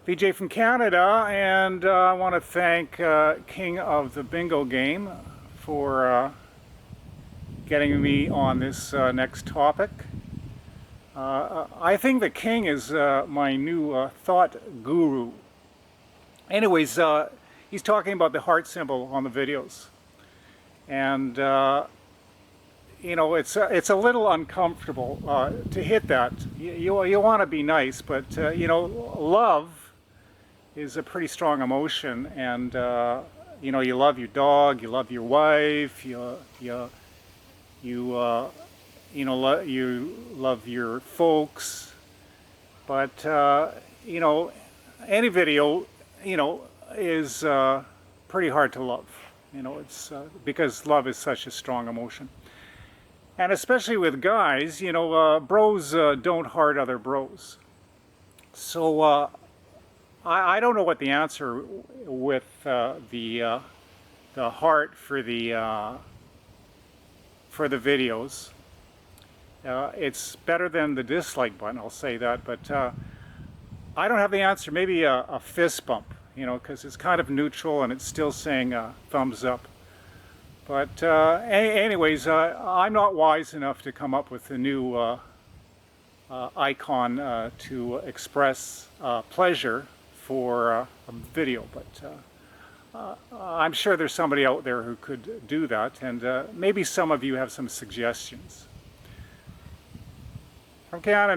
VJ from Canada, and I want to thank King of the Bingo game for getting me on this next topic. I think the King is my new thought guru. Anyways, he's talking about the heart symbol on the videos, and you know, it's a little uncomfortable to hit that. You want to be nice, but you know, love is a pretty strong emotion, and you know, you love your dog, you love your wife, you know, you love your folks, but you know, any video, you know, is pretty hard to love. You know, it's because love is such a strong emotion. And especially with guys, you know, bros don't heart other bros. So I don't know what the answer with the heart for the videos. It's better than the dislike button, I'll say that, but I don't have the answer. Maybe a fist bump, you know, because it's kind of neutral and it's still saying thumbs up. But anyways, I'm not wise enough to come up with a new icon to express pleasure for a video, but I'm sure there's somebody out there who could do that, and maybe some of you have some suggestions. From Canada.